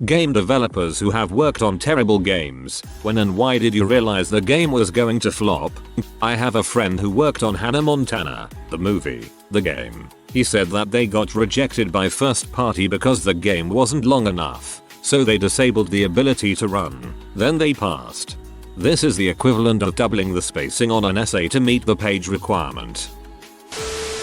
Game developers who have worked on terrible games, when and why did you realize the game was going to flop? I have a friend who worked on Hannah Montana, the movie, the game. He said that they got rejected by first party because the game wasn't long enough, so they disabled the ability to run. Then they passed. This is the equivalent of doubling the spacing on an essay to meet the page requirement.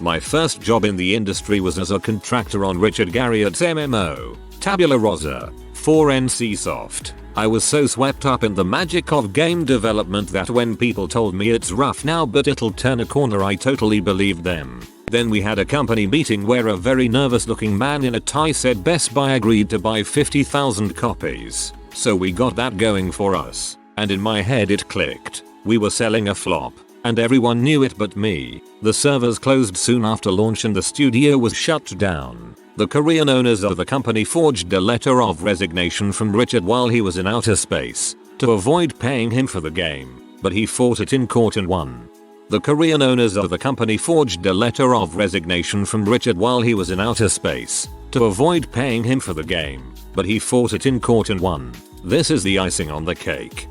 My first job in the industry was as a contractor on Richard Garriott's MMO, Tabula Rasa, for NCSoft. I was so swept up in the magic of game development that when people told me it's rough now but it'll turn a corner, I totally believed them. Then we had a company meeting where a very nervous looking man in a tie said Best Buy agreed to buy 50,000 copies. So we got that going for us. And in my head it clicked. We were selling a flop. And everyone knew it but me. The servers closed soon after launch and the studio was shut down. The Korean owners of the company forged a letter of resignation from Richard while he was in outer space to avoid paying him for the game, but he fought it in court and won. The Korean owners of the company forged a letter of resignation from Richard while he was in outer space to avoid paying him for the game, but he fought it in court and won. This is the icing on the cake.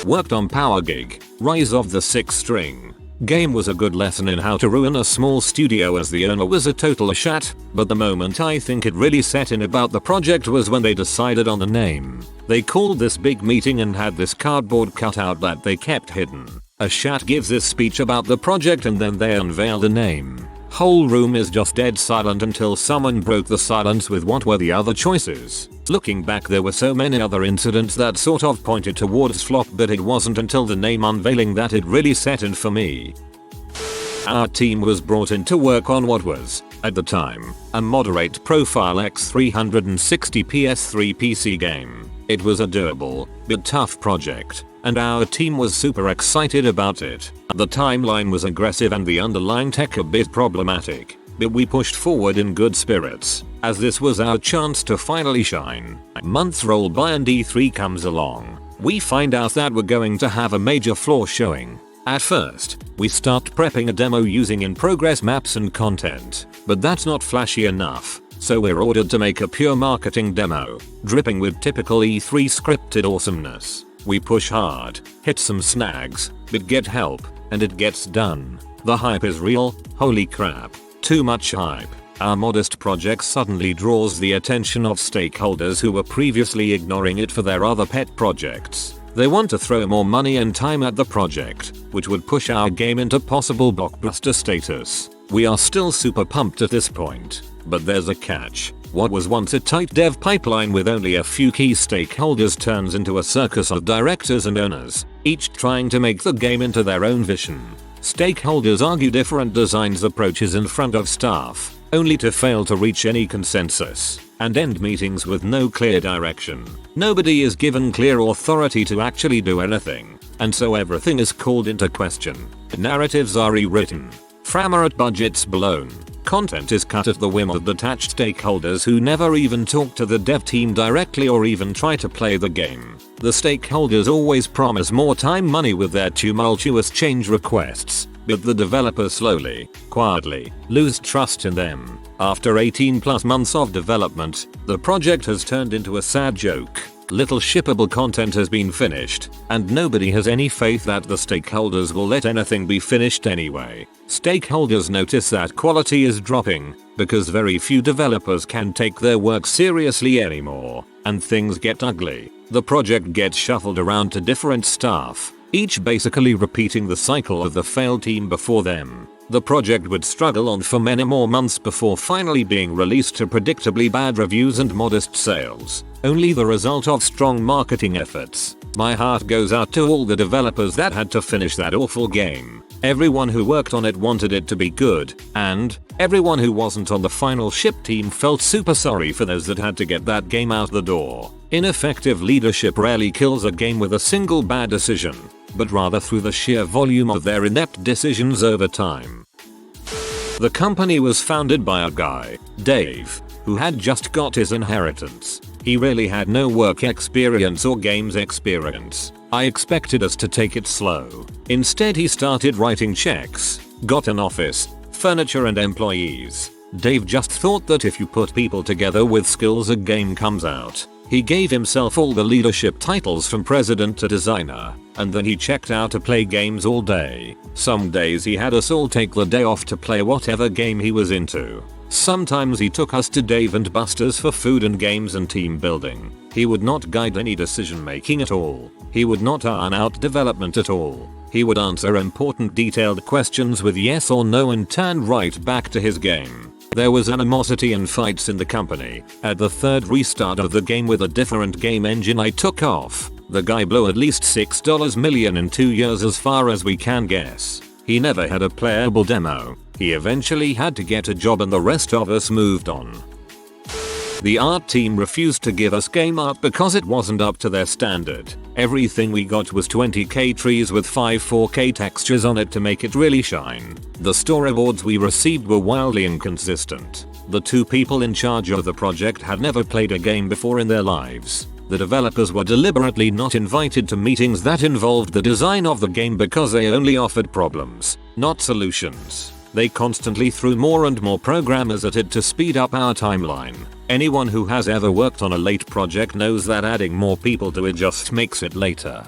Worked on Power Gig, Rise of the Sixth String. Game was a good lesson in how to ruin a small studio as the owner was a total shat, but the moment I think it really set in about the project was when they decided on the name. They called this big meeting and had this cardboard cutout that they kept hidden. A shat gives this speech about the project and then they unveil the name. Whole room is just dead silent until someone broke the silence with what were the other choices. Looking back, there were so many other incidents that sort of pointed towards flop, but it wasn't until the name unveiling that it really set in for me. Our team was brought in to work on what was, at the time, a moderate profile X360 PS3 PC game. It was a doable, but tough project, and our team was super excited about it. The timeline was aggressive and the underlying tech a bit problematic, but we pushed forward in good spirits, as this was our chance to finally shine. Months roll by and E3 comes along. We find out that we're going to have a major floor showing. At first, we start prepping a demo using in-progress maps and content, but that's not flashy enough, so we're ordered to make a pure marketing demo, dripping with typical E3 scripted awesomeness. We push hard, hit some snags, but get help, and it gets done. The hype is real, holy crap, too much hype. Our modest project suddenly draws the attention of stakeholders who were previously ignoring it for their other pet projects. They want to throw more money and time at the project, which would push our game into possible blockbuster status. We are still super pumped at this point, but there's a catch. What was once a tight dev pipeline with only a few key stakeholders turns into a circus of directors and owners, each trying to make the game into their own vision. Stakeholders argue different designs approaches in front of staff, only to fail to reach any consensus, and end meetings with no clear direction. Nobody is given clear authority to actually do anything, and so everything is called into question. Narratives are rewritten. Framework budgets blown. Content is cut at the whim of detached stakeholders who never even talk to the dev team directly or even try to play the game. The stakeholders always promise more time money with their tumultuous change requests, but the developers slowly, quietly, lose trust in them. After 18 plus months of development, the project has turned into a sad joke. Little shippable content has been finished, and nobody has any faith that the stakeholders will let anything be finished anyway. Stakeholders notice that quality is dropping, because very few developers can take their work seriously anymore, and things get ugly. The project gets shuffled around to different staff, each basically repeating the cycle of the failed team before them. The project would struggle on for many more months before finally being released to predictably bad reviews and modest sales. Only the result of strong marketing efforts. My heart goes out to all the developers that had to finish that awful game. Everyone who worked on it wanted it to be good, and everyone who wasn't on the final ship team felt super sorry for those that had to get that game out the door. Ineffective leadership rarely kills a game with a single bad decision, but rather through the sheer volume of their inept decisions over time. The company was founded by a guy, Dave, who had just got his inheritance. He really had no work experience or games experience. I expected us to take it slow. Instead, he started writing checks, got an office, furniture and employees, Dave just thought that if you put people together with skills a game comes out. He gave himself all the leadership titles from president to designer, and then he checked out to play games all day. Some days he had us all take the day off to play whatever game he was into. Sometimes he took us to Dave and Buster's for food and games and team building. He would not guide any decision making at all. He would not iron out development at all. He would answer important detailed questions with yes or no and turn right back to his game. There was animosity and fights in the company. At the third restart of the game with a different game engine I took off. The guy blew at least $6 million in 2 years as far as we can guess. He never had a playable demo. He eventually had to get a job and the rest of us moved on. The art team refused to give us game art because it wasn't up to their standard. Everything we got was 20k trees with 5 4k textures on it to make it really shine. The storyboards we received were wildly inconsistent. The 2 people in charge of the project had never played a game before in their lives. The developers were deliberately not invited to meetings that involved the design of the game because they only offered problems, not solutions. They constantly threw more and more programmers at it to speed up our timeline. Anyone who has ever worked on a late project knows that adding more people to it just makes it later.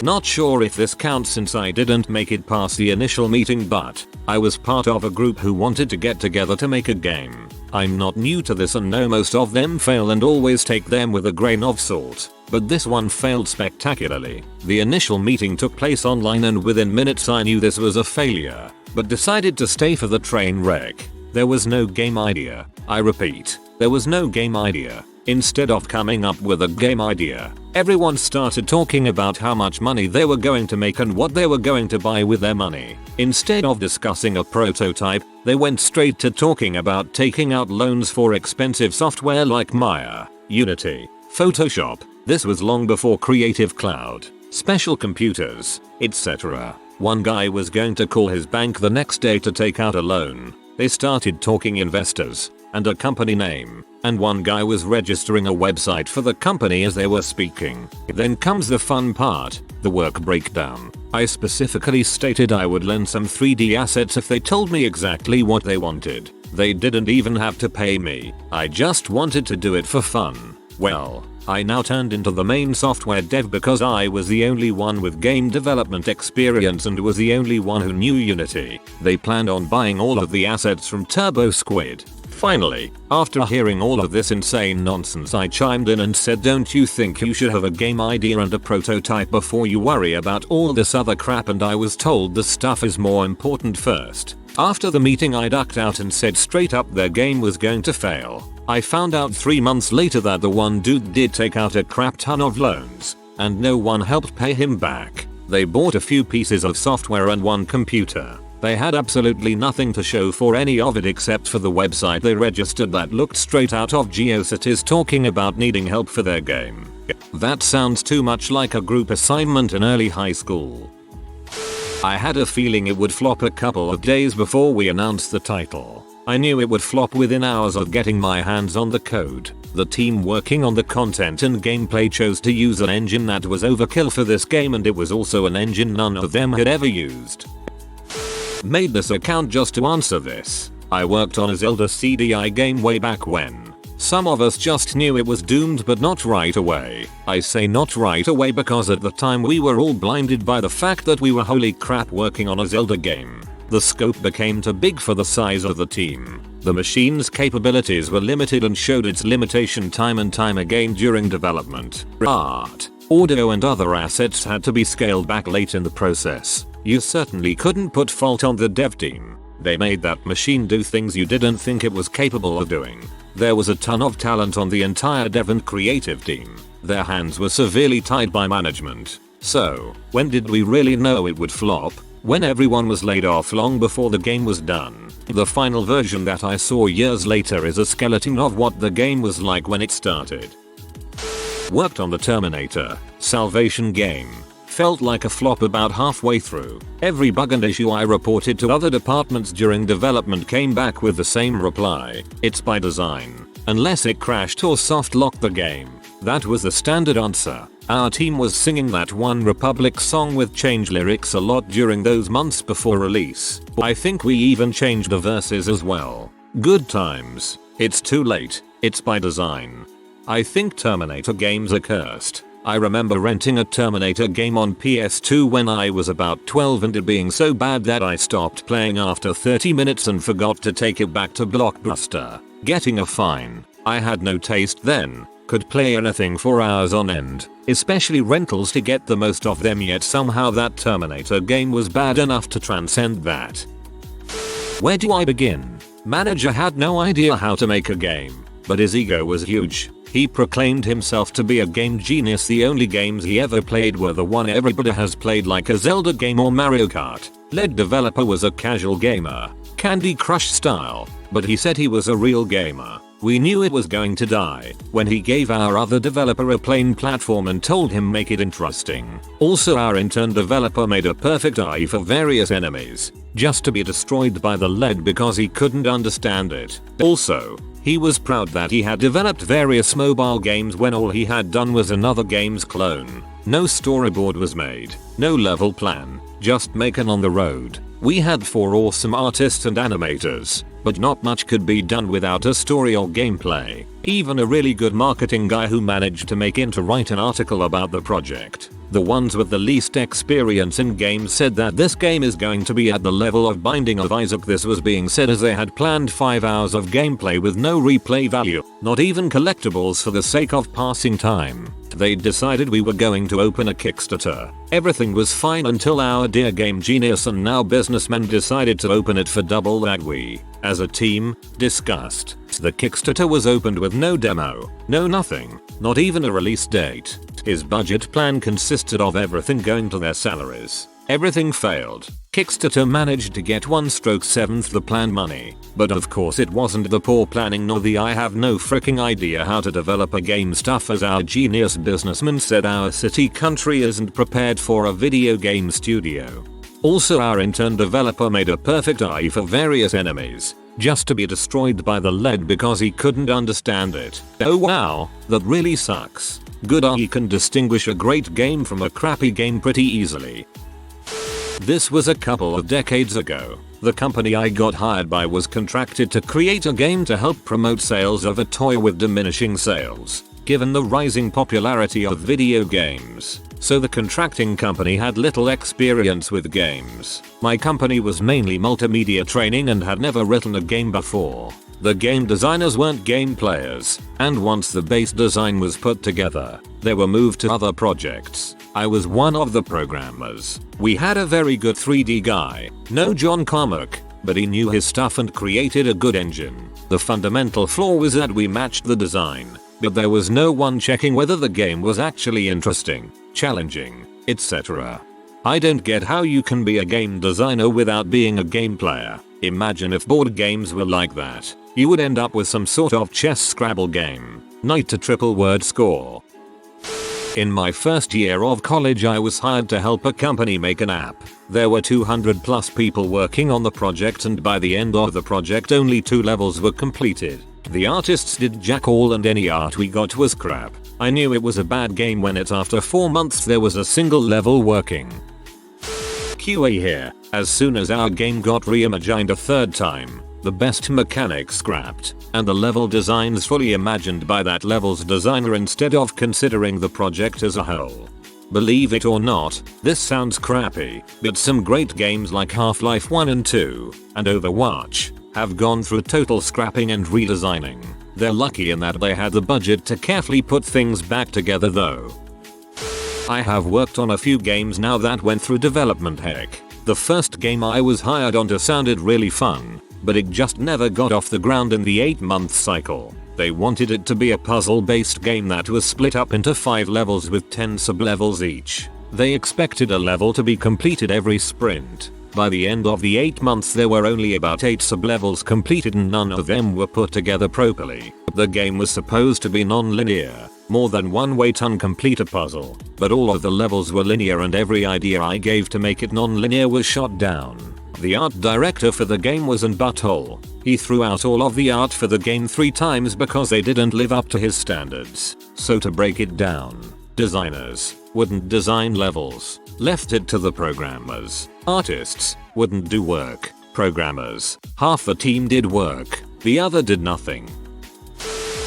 Not sure if this counts since I didn't make it past the initial meeting, but I was part of a group who wanted to get together to make a game. I'm not new to this and know most of them fail and always take them with a grain of salt, but this one failed spectacularly. The initial meeting took place online and within minutes I knew this was a failure, but decided to stay for the train wreck. There was no game idea. I repeat, there was no game idea. Instead of coming up with a game idea, everyone started talking about how much money they were going to make and what they were going to buy with their money. Instead of discussing a prototype, they went straight to talking about taking out loans for expensive software like Maya, Unity, Photoshop. This was long before Creative Cloud, special computers, etc. One guy was going to call his bank the next day to take out a loan. They started talking investors and a company name, and one guy was registering a website for the company as they were speaking. Then comes the fun part, the work breakdown. I specifically stated I would lend some 3D assets if they told me exactly what they wanted. They didn't even have to pay me. I just wanted to do it for fun. Well, I now turned into the main software dev because I was the only one with game development experience and was the only one who knew Unity. They planned on buying all of the assets from Turbo Squid. Finally, after hearing all of this insane nonsense, I chimed in and said, don't you think you should have a game idea and a prototype before you worry about all this other crap? And I was told the stuff is more important first. After the meeting I ducked out and said straight up their game was going to fail. I found out 3 months later that the one dude did take out a crap ton of loans, and no one helped pay him back. They bought a few pieces of software and one computer. They had absolutely nothing to show for any of it except for the website they registered that looked straight out of GeoCities talking about needing help for their game. That sounds too much like a group assignment in early high school. I had a feeling it would flop a couple of days before we announced the title. I knew it would flop within hours of getting my hands on the code. The team working on the content and gameplay chose to use an engine that was overkill for this game, and it was also an engine none of them had ever used. Made this account just to answer this. I worked on a Zelda CDi game way back when. Some of us just knew it was doomed, but not right away. I say not right away because at the time we were all blinded by the fact that we were holy crap working on a Zelda game. The scope became too big for the size of the team. The machine's capabilities were limited and showed its limitation time and time again during development. Art, audio and other assets had to be scaled back late in the process. You certainly couldn't put fault on the dev team. They made that machine do things you didn't think it was capable of doing. There was a ton of talent on the entire dev and creative team. Their hands were severely tied by management. So, when did we really know it would flop? When everyone was laid off long before the game was done. The final version that I saw years later is a skeleton of what the game was like when it started. Worked on the Terminator Salvation game. Felt like a flop about halfway through. Every bug and issue I reported to other departments during development came back with the same reply: it's by design. Unless it crashed or soft locked the game. That was the standard answer. Our team was singing that One Republic song with change lyrics a lot during those months before release. I think we even changed the verses as well. Good times. It's too late. It's by design. I think Terminator games are cursed. I remember renting a Terminator game on PS2 when I was about 12 and it being so bad that I stopped playing after 30 minutes and forgot to take it back to Blockbuster, getting a fine. I had no taste then, could play anything for hours on end, especially rentals to get the most of them, yet somehow that Terminator game was bad enough to transcend that. Where do I begin? Manager had no idea how to make a game, but his ego was huge. He proclaimed himself to be a game genius. The only games he ever played were the one everybody has played, like a Zelda game or Mario Kart. Lead developer was a casual gamer, Candy Crush style, but he said he was a real gamer. We knew it was going to die when he gave our other developer a plain platform and told him make it interesting. Also, our intern developer made a perfect eye for various enemies, just to be destroyed by the lead because he couldn't understand it. Also, he was proud that he had developed various mobile games when all he had done was another game's clone. No storyboard was made, no level plan, just making on the road. We had 4 awesome artists and animators, but not much could be done without a story or gameplay. Even a really good marketing guy who managed to make to write an article about the project. The ones with the least experience in games said that this game is going to be at the level of Binding of Isaac. This was being said as they had planned 5 hours of gameplay with no replay value, not even collectibles for the sake of passing time. They decided we were going to open a Kickstarter. Everything was fine until our dear game genius and now businessman decided to open it for double that we, as a team, discussed. The Kickstarter was opened with no demo, no nothing, not even a release date. His budget plan consisted of everything going to their salaries. Everything failed. Kickstarter managed to get 1/7th the planned money, but of course it wasn't the poor planning nor the I have no freaking idea how to develop a game stuff, as our genius businessman said our city country isn't prepared for a video game studio. Also, our intern developer made a perfect eye for various enemies, just to be destroyed by the lead because he couldn't understand it. Oh wow, that really sucks. Good eye can distinguish a great game from a crappy game pretty easily. This was a couple of decades ago. The company I got hired by was contracted to create a game to help promote sales of a toy with diminishing sales, given the rising popularity of video games. So the contracting company had little experience with games. My company was mainly multimedia training and had never written a game before. The game designers weren't game players, and once the base design was put together, they were moved to other projects. I was one of the programmers. We had a very good 3D guy, no John Carmack, but he knew his stuff and created a good engine. The fundamental flaw was that we matched the design, but there was no one checking whether the game was actually interesting, challenging, etc. I don't get how you can be a game designer without being a game player. Imagine if board games were like that. You would end up with some sort of chess Scrabble game. Knight to triple word score. In my first year of college I was hired to help a company make an app. There were 200+ people working on the project, and by the end of the project only 2 levels were completed. The artists did jack all and any art we got was crap. I knew it was a bad game when after 4 months there was a single level working. QA here. As soon as our game got reimagined a 3rd time, the best mechanics scrapped, and the level designs fully imagined by that level's designer instead of considering the project as a whole. Believe it or not, this sounds crappy, but some great games like Half-Life 1 and 2, and Overwatch, have gone through total scrapping and redesigning. They're lucky in that they had the budget to carefully put things back together though. I have worked on a few games now that went through development heck. The first game I was hired onto sounded really fun, but it just never got off the ground in the 8-month cycle. They wanted it to be a puzzle-based game that was split up into 5 levels with 10 sub-levels each. They expected a level to be completed every sprint. By the end of the 8 months there were only about 8 sub-levels completed and none of them were put together properly. The game was supposed to be non-linear, more than one way to complete a puzzle, but all of the levels were linear and every idea I gave to make it non-linear was shot down. The art director for the game was an butthole. He threw out all of the art for the game 3 times because they didn't live up to his standards. So to break it down, designers wouldn't design levels, left it to the programmers. Artists wouldn't do work. Programmers, half the team did work. The other did nothing.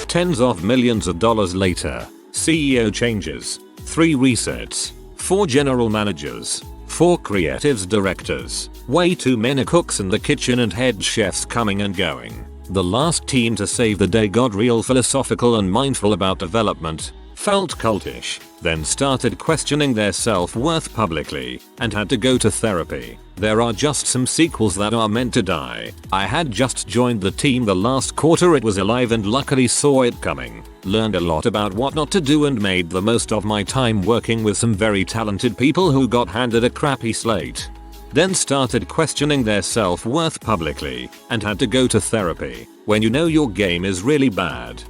Tens of millions of dollars later, CEO changes, 3 resets, 4 general managers, 4 creatives directors, way too many cooks in the kitchen and head chefs coming and going. The last team to save the day got real philosophical and mindful about development, felt cultish, then started questioning their self-worth publicly, and had to go to therapy. There are just some sequels that are meant to die. I had just joined the team the last quarter it was alive and luckily saw it coming. Learned a lot about what not to do and made the most of my time working with some very talented people who got handed a crappy slate. Then started questioning their self-worth publicly, and had to go to therapy. When you know your game is really bad.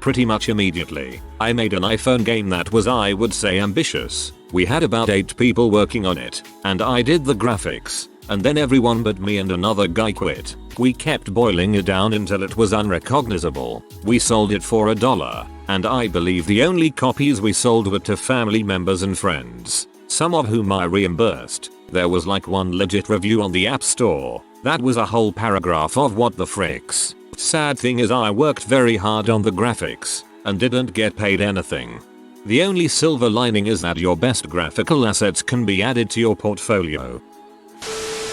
Pretty much immediately, I made an iPhone game that was, I would say, ambitious. We had about 8 people working on it, and I did the graphics, and then everyone but me and another guy quit. We kept boiling it down until it was unrecognizable. We sold it for $1, and I believe the only copies we sold were to family members and friends, some of whom I reimbursed. There was like one legit review on the App Store. That was a whole paragraph of what the fricks. Sad thing is I worked very hard on the graphics and didn't get paid anything. The only silver lining is that your best graphical assets can be added to your portfolio.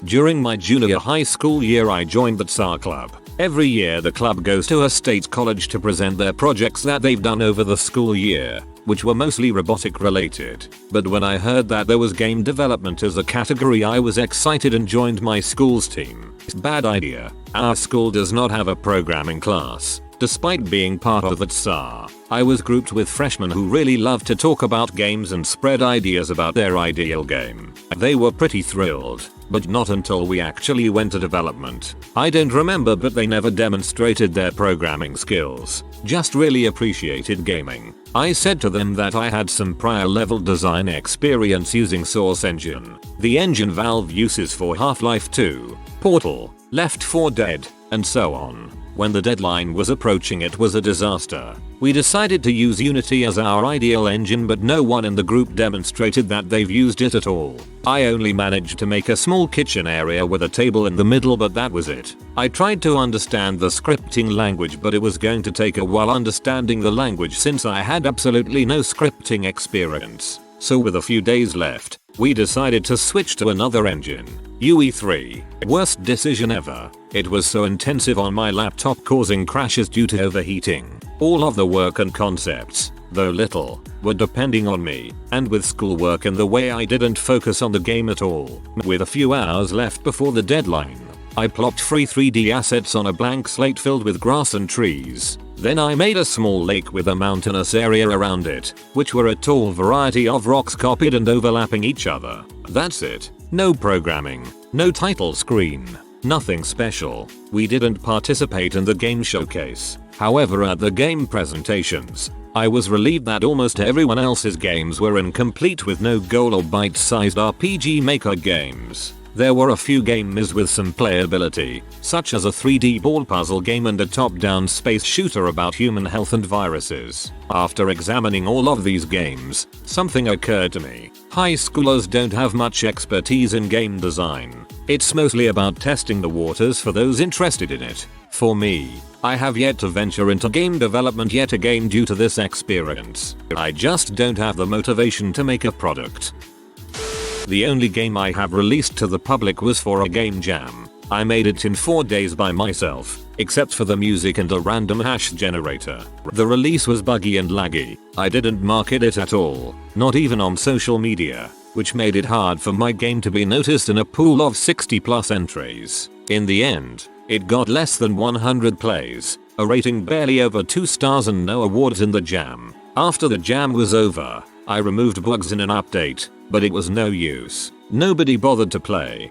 During my junior high school year I joined the Tsar Club. Every year the club goes to a state college to present their projects that they've done over the school year, which were mostly robotic related. But when I heard that there was game development as a category I was excited and joined my school's team. Bad idea. Our school does not have a programming class. Despite being part of the Tsar, I was grouped with freshmen who really loved to talk about games and spread ideas about their ideal game. They were pretty thrilled, but not until we actually went to development. I don't remember, but they never demonstrated their programming skills, just really appreciated gaming. I said to them that I had some prior level design experience using Source Engine, the engine Valve uses for Half-Life 2, Portal, Left 4 Dead, and so on. When the deadline was approaching it was a disaster. We decided to use Unity as our ideal engine, but no one in the group demonstrated that they've used it at all. I only managed to make a small kitchen area with a table in the middle, but that was it. I tried to understand the scripting language, but it was going to take a while understanding the language since I had absolutely no scripting experience. So with a few days left, we decided to switch to another engine, UE3. Worst decision ever. It was so intensive on my laptop, causing crashes due to overheating. All of the work and concepts, though little, were depending on me, and with schoolwork in the way I didn't focus on the game at all. With a few hours left before the deadline, I plopped free 3D assets on a blank slate filled with grass and trees. Then I made a small lake with a mountainous area around it, which were a tall variety of rocks copied and overlapping each other. That's it. No programming, no title screen, nothing special. We didn't participate in the game showcase. However, at the game presentations, I was relieved that almost everyone else's games were incomplete with no goal or bite-sized RPG Maker games. There were a few games with some playability, such as a 3D ball puzzle game and a top-down space shooter about human health and viruses. After examining all of these games, something occurred to me. High schoolers don't have much expertise in game design. It's mostly about testing the waters for those interested in it. For me, I have yet to venture into game development yet again due to this experience. I just don't have the motivation to make a product. The only game I have released to the public was for a game jam. I made it in 4 days by myself, except for the music and a random hash generator. The release was buggy and laggy. I didn't market it at all, not even on social media, which made it hard for my game to be noticed in a pool of 60+ entries. In the end, it got less than 100 plays, a rating barely over 2 stars and no awards in the jam. After the jam was over, I removed bugs in an update, but it was no use. Nobody bothered to play.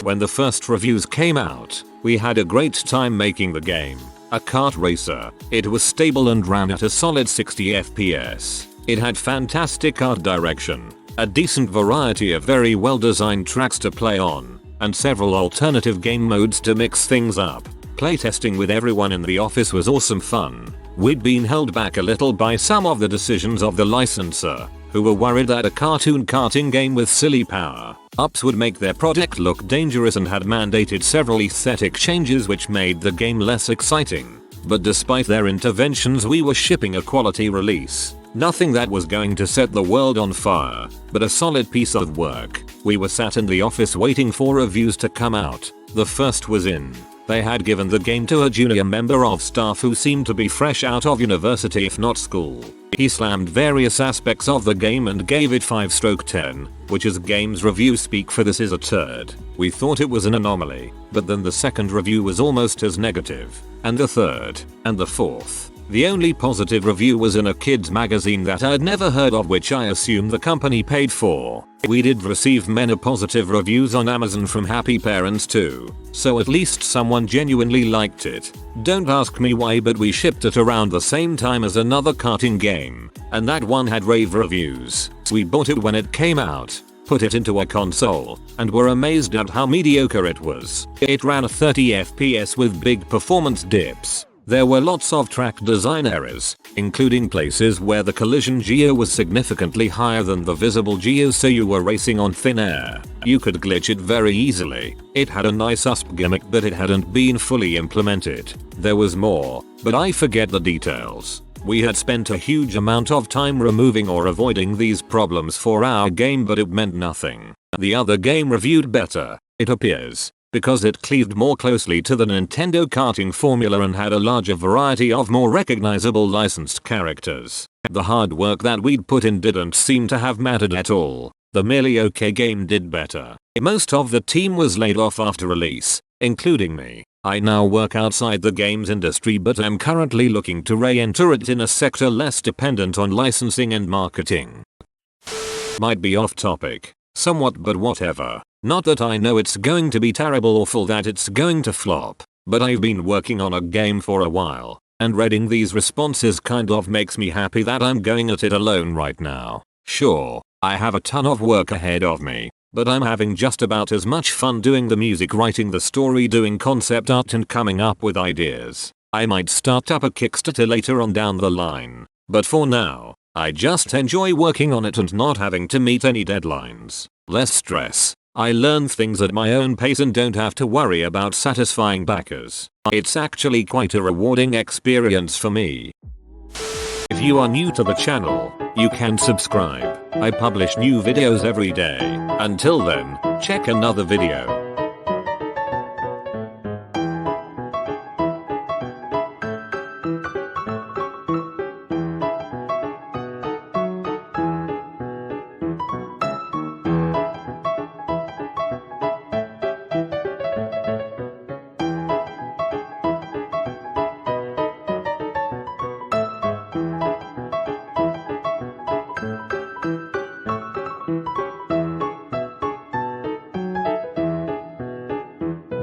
When the first reviews came out, we had a great time making the game. A kart racer. It was stable and ran at a solid 60 FPS. It had fantastic art direction, a decent variety of very well designed tracks to play on, and several alternative game modes to mix things up. Playtesting with everyone in the office was awesome fun. We'd been held back a little by some of the decisions of the licensor, who were worried that a cartoon karting game with silly power Ups would make their product look dangerous and had mandated several aesthetic changes which made the game less exciting. But despite their interventions, we were shipping a quality release. Nothing that was going to set the world on fire, but a solid piece of work. We were sat in the office waiting for reviews to come out. The first was in. They had given the game to a junior member of staff who seemed to be fresh out of university if not school. He slammed various aspects of the game and gave it 5/10, which as games review speak for this is a turd. We thought it was an anomaly, but then the second review was almost as negative, and the third, and the fourth. The only positive review was in a kids magazine that I'd never heard of, which I assume the company paid for. We did receive many positive reviews on Amazon from happy parents too, so at least someone genuinely liked it. Don't ask me why, but we shipped it around the same time as another karting game, and that one had rave reviews. We bought it when it came out, put it into a console, and were amazed at how mediocre it was. It ran at 30 FPS with big performance dips. There were lots of track design errors, including places where the collision geo was significantly higher than the visible geo, so you were racing on thin air. You could glitch it very easily. It had a nice USP gimmick, but it hadn't been fully implemented. There was more, but I forget the details. We had spent a huge amount of time removing or avoiding these problems for our game, but it meant nothing. The other game reviewed better, it appears, because it cleaved more closely to the Nintendo karting formula and had a larger variety of more recognizable licensed characters. The hard work that we'd put in didn't seem to have mattered at all. The merely okay game did better. Most of the team was laid off after release, including me. I now work outside the games industry, but am currently looking to re-enter it in a sector less dependent on licensing and marketing. Might be off topic, somewhat, but whatever. Not that I know it's going to be terrible or full that it's going to flop, but I've been working on a game for a while, and reading these responses kind of makes me happy that I'm going at it alone right now. Sure, I have a ton of work ahead of me, but I'm having just about as much fun doing the music, writing the story, doing concept art, and coming up with ideas. I might start up a Kickstarter later on down the line, but for now, I just enjoy working on it and not having to meet any deadlines. Less stress. I learn things at my own pace and don't have to worry about satisfying backers. It's actually quite a rewarding experience for me. If you are new to the channel, you can subscribe. I publish new videos every day. Until then, check another video.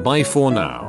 Bye for now.